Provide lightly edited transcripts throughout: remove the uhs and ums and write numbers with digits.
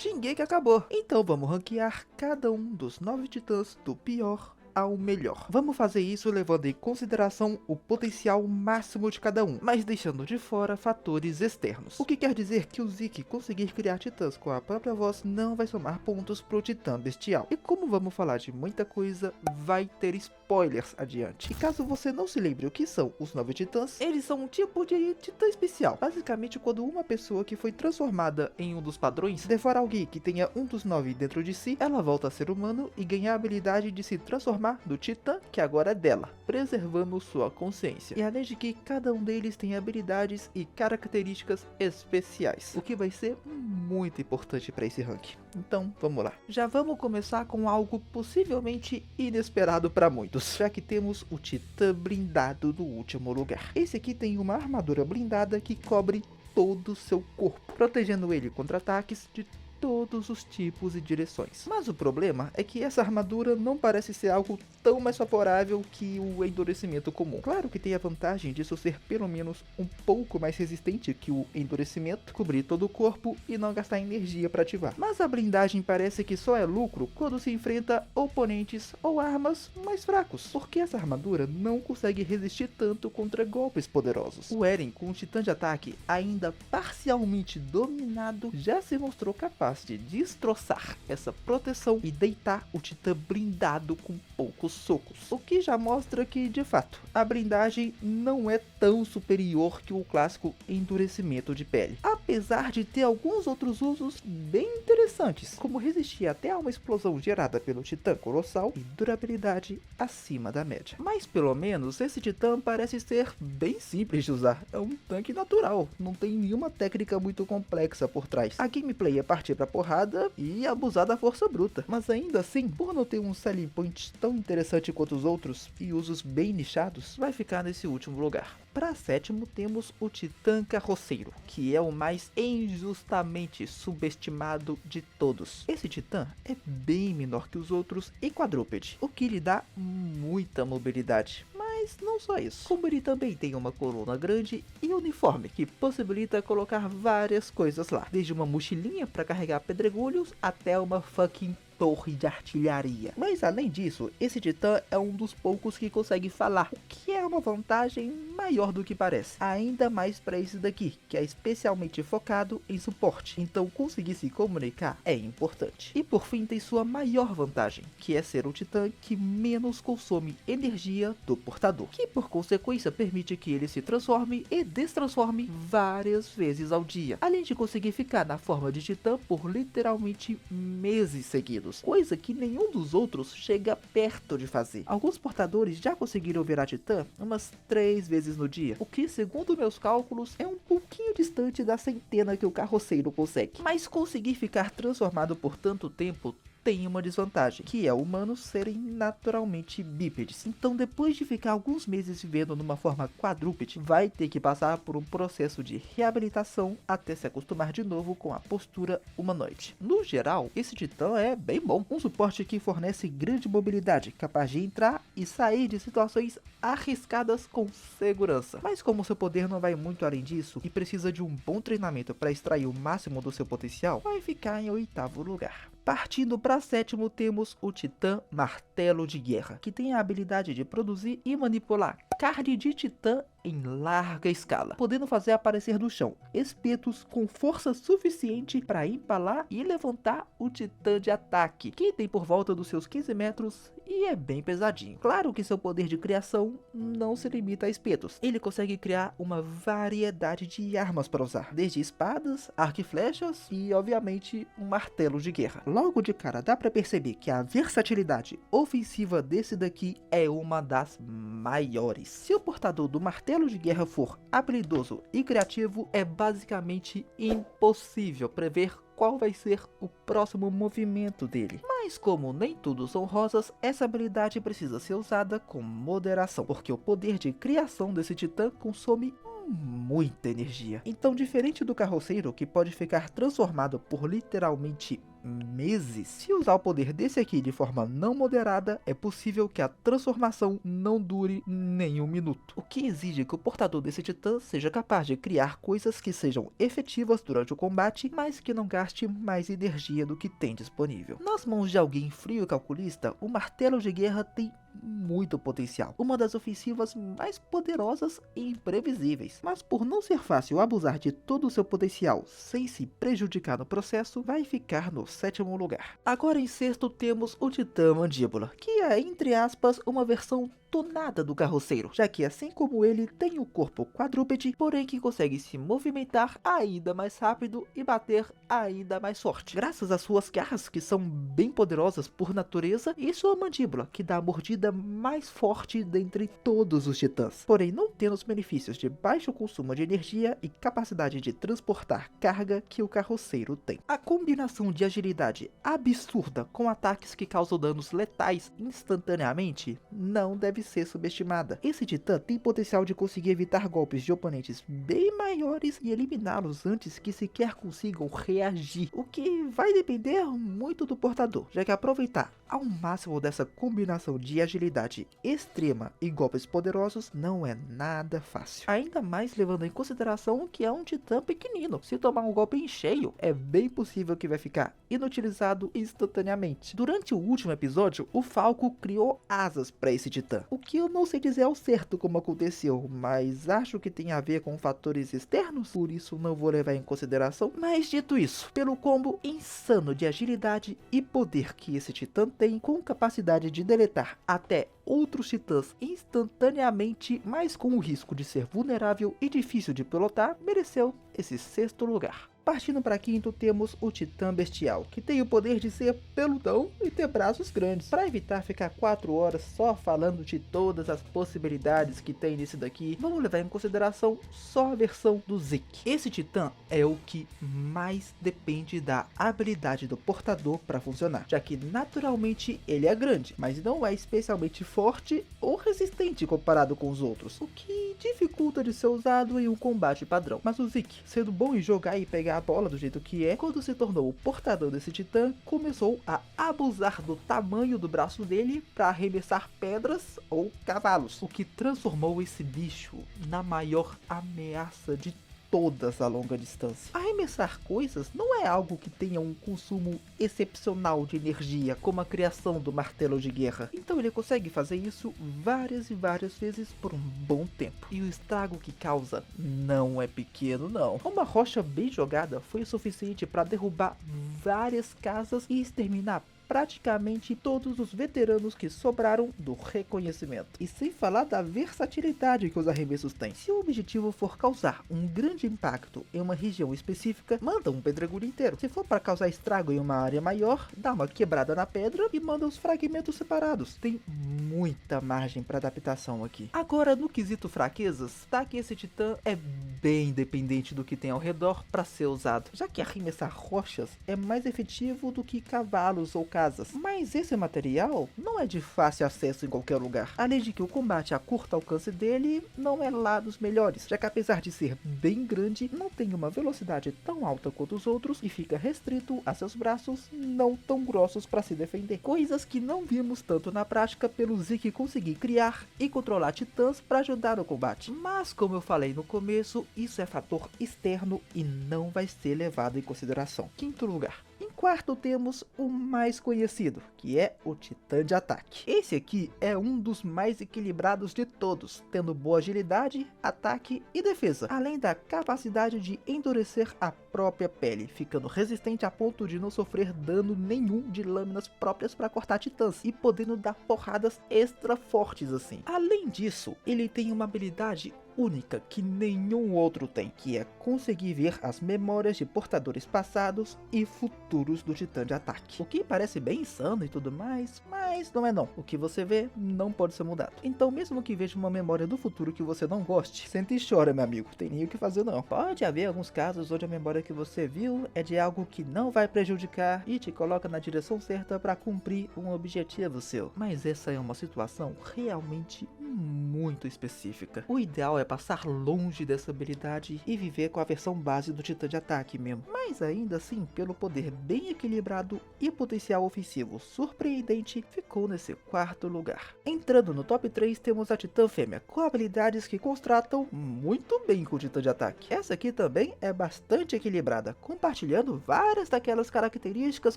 Shingeki acabou. Então vamos ranquear cada um dos 9 titãs do pior ao melhor. Vamos fazer isso levando em consideração o potencial máximo de cada um, mas deixando de fora fatores externos. O que quer dizer que o Zeke conseguir criar titãs com a própria voz não vai somar pontos pro titã bestial. E como vamos falar de muita coisa, vai ter spoilers adiante. E caso você não se lembre o que são os 9 titãs, eles são um tipo de titã especial. Basicamente, quando uma pessoa que foi transformada em um dos padrões devora alguém que tenha um dos 9 dentro de si, ela volta a ser humano e ganha a habilidade de se transformar do titã que agora é dela, preservando sua consciência. E além de que cada um deles tem habilidades e características especiais, o que vai ser muito importante para esse ranking. Então vamos lá. Já vamos começar com algo possivelmente inesperado para muitos, já que temos o titã blindado do último lugar. Esse aqui tem uma armadura blindada que cobre todo o seu corpo, protegendo ele contra ataques de todos os tipos e direções. Mas o problema é que essa armadura não parece ser algo tão mais favorável que o endurecimento comum. Claro que tem a vantagem disso ser pelo menos um pouco mais resistente que o endurecimento, cobrir todo o corpo e não gastar energia para ativar. Mas a blindagem parece que só é lucro quando se enfrenta oponentes ou armas mais fracos, porque essa armadura não consegue resistir tanto contra golpes poderosos. O Eren, com um titã de ataque ainda parcialmente dominado, já se mostrou capaz de destroçar essa proteção e deitar o titã blindado com poucos socos, o que já mostra que, de fato, a blindagem não é tão superior que o clássico endurecimento de pele, apesar de ter alguns outros usos bem interessantes, como resistir até a uma explosão gerada pelo titã colossal e durabilidade acima da média. Mas pelo menos esse titã parece ser bem simples de usar, é um tanque natural, não tem nenhuma técnica muito complexa por trás. A gameplay é partir pra porrada e abusar da força bruta, mas ainda assim, por não ter um selling point tão interessante quanto os outros e usos bem nichados, vai ficar nesse último lugar. Para sétimo temos o Titã Carroceiro, que é o mais injustamente subestimado de todos. Esse titã é bem menor que os outros e quadrúpede, o que lhe dá muita mobilidade. Mas não só isso, como ele também tem uma coluna grande e uniforme, que possibilita colocar várias coisas lá, desde uma mochilinha para carregar pedregulhos até uma fucking torre de artilharia. Mas além disso, esse titã é um dos poucos que consegue falar, o que é uma vantagem maior do que parece. Ainda mais para esse daqui, que é especialmente focado em suporte, então conseguir se comunicar é importante. E por fim tem sua maior vantagem, que é ser o titã que menos consome energia do portador, que por consequência permite que ele se transforme e destransforme várias vezes ao dia, além de conseguir ficar na forma de titã por literalmente meses seguidos, coisa que nenhum dos outros chega perto de fazer. Alguns portadores já conseguiram virar titã umas 3 vezes no dia, o que, segundo meus cálculos, é um pouquinho distante da centena que o carroceiro consegue. Mas conseguir ficar transformado por tanto tempo tem uma desvantagem, que é humanos serem naturalmente bípedes. Então, depois de ficar alguns meses vivendo numa forma quadrúpede, vai ter que passar por um processo de reabilitação até se acostumar de novo com a postura humanoide. No geral, esse titã é bem bom, um suporte que fornece grande mobilidade, capaz de entrar e sair de situações arriscadas com segurança. Mas como seu poder não vai muito além disso e precisa de um bom treinamento para extrair o máximo do seu potencial, vai ficar em 8º lugar. Partindo para sétimo, temos o Titã Martelo de Guerra, que tem a habilidade de produzir e manipular carne de titã em larga escala, podendo fazer aparecer do chão espetos com força suficiente para empalar e levantar o titã de ataque, que tem por volta dos seus 15 metros e é bem pesadinho. Claro que seu poder de criação não se limita a espetos, ele consegue criar uma variedade de armas para usar, desde espadas, arco e flechas e obviamente um martelo de guerra. Logo de cara dá para perceber que a versatilidade ofensiva desse daqui é uma das maiores. Se o portador do martelo de guerra for habilidoso e criativo, é basicamente impossível prever qual vai ser o próximo movimento dele. Mas como nem tudo são rosas, essa habilidade precisa ser usada com moderação, porque o poder de criação desse titã consome muita energia. Então, diferente do carroceiro, que pode ficar transformado por literalmente meses. Se usar o poder desse aqui de forma não moderada, é possível que a transformação não dure nem um minuto. O que exige que o portador desse titã seja capaz de criar coisas que sejam efetivas durante o combate, mas que não gaste mais energia do que tem disponível. Nas mãos de alguém frio e calculista, o martelo de guerra tem muito potencial, uma das ofensivas mais poderosas e imprevisíveis, mas por não ser fácil abusar de todo o seu potencial sem se prejudicar no processo, vai ficar no 7º lugar. Agora em sexto temos o Titã Mandíbula, que é, entre aspas, uma versão tunada do carroceiro, já que assim como ele tem o corpo quadrúpede, porém que consegue se movimentar ainda mais rápido e bater ainda mais forte, graças às suas garras que são bem poderosas por natureza e sua mandíbula, que dá a mordida mais forte dentre todos os titãs, porém não tendo os benefícios de baixo consumo de energia e capacidade de transportar carga que o carroceiro tem. A combinação de agilidade absurda com ataques que causam danos letais instantaneamente não deve ser subestimada. Esse titã tem potencial de conseguir evitar golpes de oponentes bem maiores e eliminá-los antes que sequer consigam reagir, o que vai depender muito do portador, já que aproveitar ao máximo dessa combinação de agilidade extrema e golpes poderosos não é nada fácil, ainda mais levando em consideração que é um titã pequenino. Se tomar um golpe em cheio, é bem possível que vai ficar inutilizado instantaneamente. Durante o último episódio, o Falco criou asas para esse titã, o que eu não sei dizer ao certo como aconteceu, mas acho que tem a ver com fatores externos, por isso não vou levar em consideração. Mas dito isso, pelo combo insano de agilidade e poder que esse titã tem, com capacidade de deletar até outros titãs instantaneamente, mas com o risco de ser vulnerável e difícil de pilotar, mereceu esse 6º lugar. Partindo para quinto, temos o Titã Bestial, que tem o poder de ser peludão e ter braços grandes. Para evitar ficar 4 horas só falando de todas as possibilidades que tem nesse daqui, vamos levar em consideração só a versão do Zeke. Esse titã é o que mais depende da habilidade do portador para funcionar, já que naturalmente ele é grande, mas não é especialmente forte ou resistente comparado com os outros, o que dificulta de ser usado em um combate padrão. Mas o Zeke, sendo bom em jogar e pegar a bola do jeito que é, quando se tornou o portador desse titã, começou a abusar do tamanho do braço dele para arremessar pedras ou cavalos, o que transformou esse bicho na maior ameaça de todas a longa distância. Arremessar coisas não é algo que tenha um consumo excepcional de energia, como a criação do martelo de guerra. Então ele consegue fazer isso várias e várias vezes por um bom tempo. E o estrago que causa não é pequeno não. Uma rocha bem jogada foi o suficiente para derrubar várias casas e exterminar praticamente todos os veteranos que sobraram do reconhecimento. E sem falar da versatilidade que os arremessos têm. Se o objetivo for causar um grande impacto em uma região específica, manda um pedregulho inteiro. Se for para causar estrago em uma área maior, dá uma quebrada na pedra e manda os fragmentos separados. Tem muita margem para adaptação aqui. Agora, no quesito fraquezas, tá que esse titã é bem dependente do que tem ao redor para ser usado, já que arremessar rochas é mais efetivo do que cavalos ou casas. Mas esse material não é de fácil acesso em qualquer lugar, além de que o combate a curto alcance dele não é lá dos melhores, já que apesar de ser bem grande, não tem uma velocidade tão alta quanto os outros e fica restrito a seus braços não tão grossos para se defender, coisas que não vimos tanto na prática pelo Zeke conseguir criar e controlar titãs para ajudar no combate. Mas como eu falei no começo, isso é fator externo e não vai ser levado em consideração. Quinto lugar. Em quarto temos o mais conhecido, que é o Titã de Ataque. Esse aqui é um dos mais equilibrados de todos, tendo boa agilidade, ataque e defesa, além da capacidade de endurecer a própria pele, ficando resistente a ponto de não sofrer dano nenhum de lâminas próprias para cortar titãs e podendo dar porradas extra fortes assim. Além disso, ele tem uma habilidade única que nenhum outro tem, que é conseguir ver as memórias de portadores passados e futuros do Titã de Ataque. O que parece bem insano e tudo mais, mas não é não. O que você vê não pode ser mudado. Então mesmo que veja uma memória do futuro que você não goste, senta e chora, meu amigo, tem nem o que fazer não. Pode haver alguns casos onde a memória que você viu é de algo que não vai prejudicar e te coloca na direção certa para cumprir um objetivo seu, mas essa é uma situação realmente muito específica. O ideal é passar longe dessa habilidade e viver com a versão base do Titã de ataque mesmo. Mas ainda assim, pelo poder bem equilibrado e potencial ofensivo surpreendente, ficou nesse quarto lugar. Entrando no top 3 temos a Titã Fêmea, com habilidades que contrastam muito bem com o Titã de ataque. Essa aqui também é bastante equilibrada, compartilhando várias daquelas características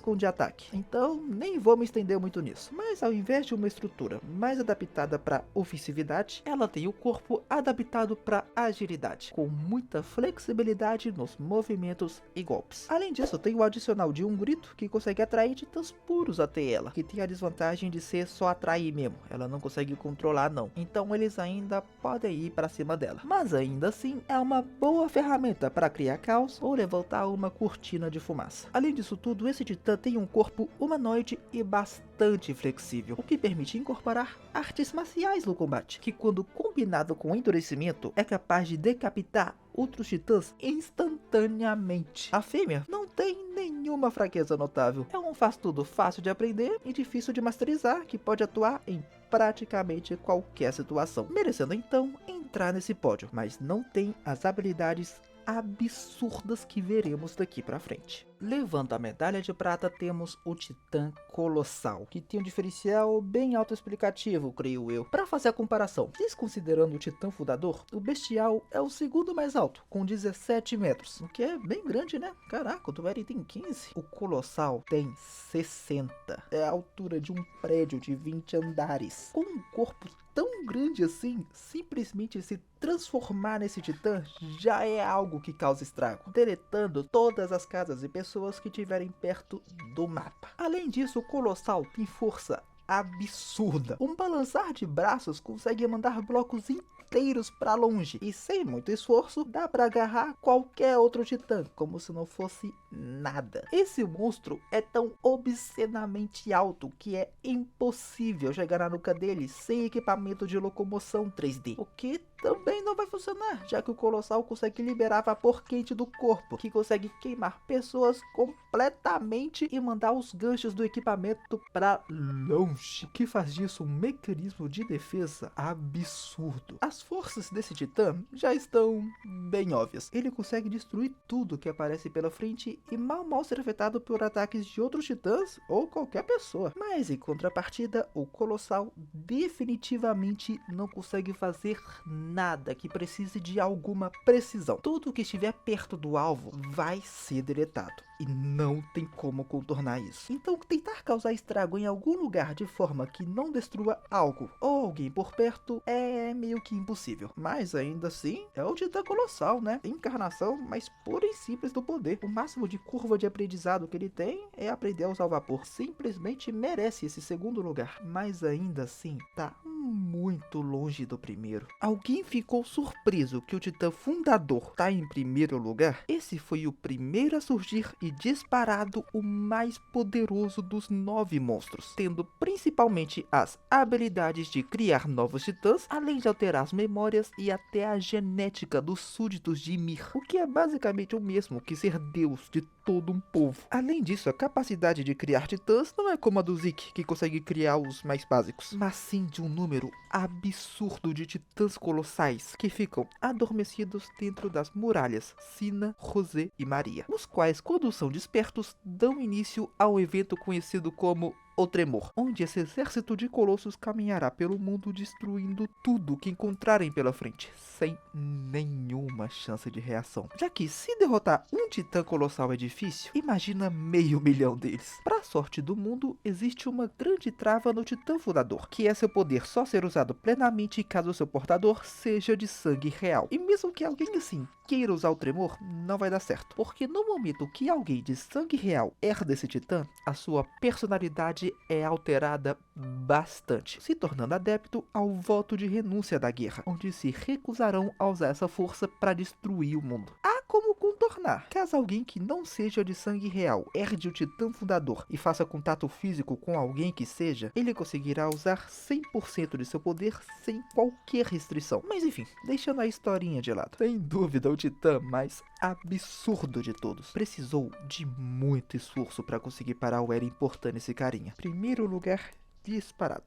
com o de ataque. Então nem vou me estender muito nisso. Mas ao invés de uma estrutura mais adaptada para ofensividade, ela tem o corpo adaptado para agilidade, com muita flexibilidade nos movimentos e golpes. Além disso, tem o adicional de um grito que consegue atrair titãs puros até ela, que tem a desvantagem de ser só atrair mesmo, ela não consegue controlar não, então eles ainda podem ir para cima dela. Mas ainda assim é uma boa ferramenta para criar caos ou levantar uma cortina de fumaça. Além disso tudo, esse titã tem um corpo humanoide e bastante flexível, o que permite incorporar artes marciais no combate, que quando combinado com endurecimento é capaz de decapitar outros titãs instantaneamente. A fêmea não tem nenhuma fraqueza notável, é um faz-tudo fácil de aprender e difícil de masterizar, que pode atuar em praticamente qualquer situação, merecendo então entrar nesse pódio, mas não tem as habilidades absurdas que veremos daqui pra frente. Levando a medalha de prata temos o Titã Colossal, que tem um diferencial bem autoexplicativo, creio eu. Para fazer a comparação, desconsiderando o Titã Fundador, o Bestial é o segundo mais alto, com 17 metros, o que é bem grande, né? Caraca, o Dueri tem 15. O Colossal tem 60. É a altura de um prédio de 20 andares. Com um corpo tão grande assim, simplesmente se transformar nesse titã já é algo que causa estrago, deletando todas as casas e pessoas que estiverem perto do mapa. Além disso, o Colossal tem força absurda. Um balançar de braços consegue mandar blocos inteiros para longe e sem muito esforço dá para agarrar qualquer outro titã como se não fosse nada. Esse monstro é tão obscenamente alto que é impossível chegar na nuca dele sem equipamento de locomoção 3D, o que também não vai funcionar, já que o Colossal consegue liberar vapor quente do corpo, que consegue queimar pessoas completamente e mandar os ganchos do equipamento para longe, o que faz disso um mecanismo de defesa absurdo. As forças desse titã já estão bem óbvias. Ele consegue destruir tudo que aparece pela frente e mal ser afetado por ataques de outros titãs ou qualquer pessoa. Mas em contrapartida, o Colossal definitivamente não consegue fazer nada que precise de alguma precisão. Tudo que estiver perto do alvo vai ser deletado e não tem como contornar isso. Então tentar causar estrago em algum lugar de forma que não destrua algo ou alguém por perto é meio que impossível. Mas ainda assim é o Titã Colossal, né? Encarnação mais pura e simples do poder. O máximo de curva de aprendizado que ele tem é aprender a usar o vapor. Simplesmente merece esse segundo lugar. Mas ainda assim tá muito longe do primeiro. Alguém ficou surpreso que o Titã Fundador tá em primeiro lugar? Esse foi o primeiro a surgir e disparado o mais poderoso dos 9 monstros, tendo principalmente as habilidades de criar novos titãs, além de alterar as memórias e até a genética dos súditos de Ymir, o que é basicamente o mesmo que ser deus de todo um povo. Além disso, a capacidade de criar titãs não é como a do Zeke, que consegue criar os mais básicos, mas sim de um número absurdo de titãs colossais que ficam adormecidos dentro das muralhas Sina, Rosé e Maria, os quais, quando são despertos, dão início ao evento conhecido como o Tremor, onde esse exército de colossos caminhará pelo mundo destruindo tudo que encontrarem pela frente, sem nenhuma chance de reação. Já que se derrotar um titã colossal é difícil, imagina 500 mil deles. Para a sorte do mundo, existe uma grande trava no Titã Fundador, que é seu poder só ser usado plenamente caso seu portador seja de sangue real. E mesmo que alguém assim queira usar o Tremor, não vai dar certo, porque no momento que alguém de sangue real herda esse titã, a sua personalidade é alterada bastante, se tornando adepto ao voto de renúncia da guerra, onde se recusarão a usar essa força para destruir o mundo. Há como contornar. Caso alguém que não seja de sangue real herde o Titã Fundador e faça contato físico com alguém que seja, ele conseguirá usar 100% de seu poder sem qualquer restrição. Mas enfim, deixando a historinha de lado. Sem dúvida, o titã mais absurdo de todos. Precisou de muito esforço para conseguir parar o Eren importando esse carinha. Primeiro lugar disparado.